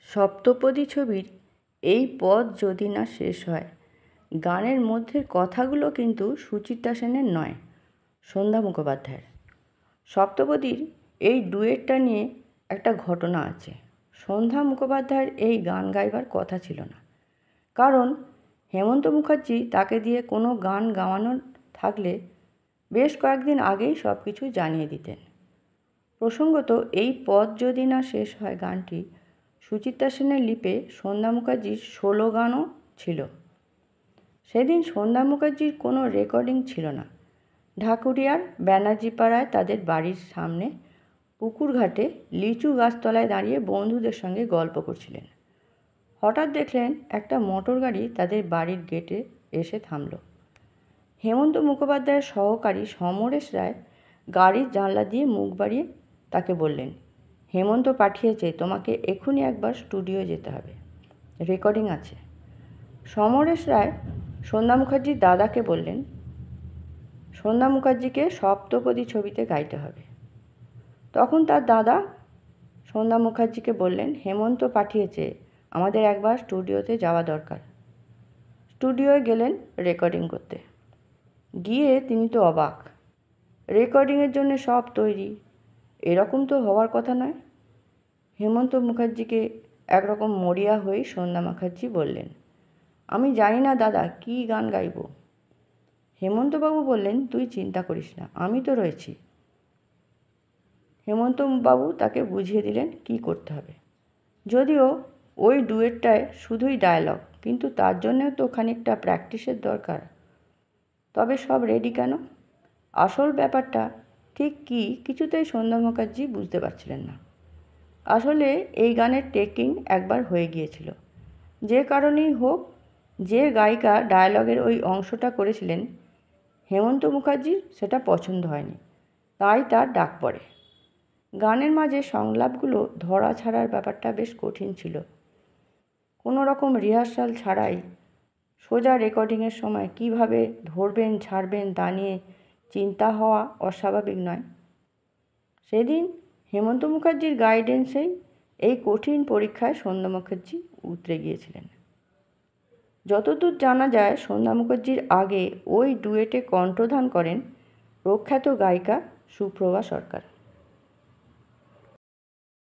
সপ্তপদী ছবির এই পদ যদি না শেষ হয়, গানের মধ্যের কথাগুলো কিন্তু সুচিত্রা সেনের নয়, সন্ধ্যা মুখোপাধ্যায়ের। সপ্তপদীর এই ডুয়েটটা নিয়ে একটা ঘটনা আছে। সন্ধ্যা মুখোপাধ্যায়ের এই গান গাইবার কথা ছিল না, কারণ হেমন্ত মুখার্জি তাকে দিয়ে কোনো গান গাওয়ানোর থাকলে বেশ কয়েকদিন আগেই সব কিছু জানিয়ে দিতেন। প্রসঙ্গত এই পদ যদি না শেষ হয় গানটি সুচিত্রা সেনের লিপে সন্ধ্যা মুখার্জির সোলো গানও ছিল। সেদিন সন্ধ্যা মুখার্জির কোনো রেকর্ডিং ছিল না। ঢাকুরিয়ার ব্যানার্জিপাড়ায় তাদের বাড়ির সামনে পুকুর ঘাটে লিচু গাছতলায় দাঁড়িয়ে বন্ধুদের সঙ্গে গল্প করছিলেন। হঠাৎ দেখলেন একটা মোটর গাড়ি তাদের বাড়ির গেটে এসে থামল। হেমন্ত মুখোপাধ্যায়ের সহকারী সমরেশ রায় গাড়ির জানলা দিয়ে মুখ বাড়িয়ে তাকে বললেন, হেমন্ত পাঠিয়েছে, তোমাকে এক্ষুনি একবার স্টুডিও যেতে হবে, রেকর্ডিং আছে। সমরেশ রায় সন্ধ্যা মুখার্জির দাদাকে বললেন, সন্ধ্যা মুখার্জিকে সপ্তপদী ছবিতে গাইতে হবে। তখন তার দাদা সন্ধ্যা মুখার্জিকে বললেন, হেমন্ত পাঠিয়েছে, আমাদের একবার স্টুডিওতে যাওয়া দরকার। স্টুডিওয় গেলেন রেকর্ডিং করতে। গিয়ে তিনি তো অবাক। রেকর্ডিংয়ের জন্য সব তৈরি, এরকম তো হওয়ার কথা নয়। হেমন্ত মুখার্জিকে একরকম মরিয়া হয়ে সন্ধ্যা মুখার্জি বললেন, আমি জানি না দাদা কী গান গাইব। হেমন্তবাবু বললেন, তুই চিন্তা করিস না, আমি তো রয়েছি। হেমন্তবাবু তাকে বুঝিয়ে দিলেন কী করতে হবে। যদিও ওই ডুয়েটটায় শুধুই ডায়লগ, কিন্তু তার জন্যেও তো খানিকটা প্র্যাকটিসের দরকার। তবে সব রেডি কেন? আসল ব্যাপারটা ঠিক কী কিছুতেই সন্ধ্যা মুখার্জি বুঝতে পারছিলেন না। আসলে এই গানের টেকিং একবার হয়ে গিয়েছিল। যে কারণেই হোক, যে গায়িকা ডায়লগের ওই অংশটা করেছিলেন, হেমন্ত মুখার্জির সেটা পছন্দ হয়নি, তাই তার ডাক পড়ে। গানের মাঝে সংলাপগুলো ধরা ছাড়ার ব্যাপারটা বেশ কঠিন ছিল। কোনো রকম রিহার্সাল ছাড়াই সোজা রেকর্ডিংয়ের সময় কিভাবে ধরবেন ছাড়বেন তা নিয়ে চিন্তা হওয়া অস্বাভাবিক নয়। সেদিন হেমন্ত মুখার্জির গাইডেন্সেই এই কঠিন পরীক্ষায় সন্ধ্যা মুখার্জি উতরে গিয়েছিলেন। যতদূর জানা যায়, সন্ধ্যা মুখার্জির আগে ওই ডুয়েটে কণ্ঠদান করেন প্রখ্যাত গায়িকা সুপ্রভা সরকার।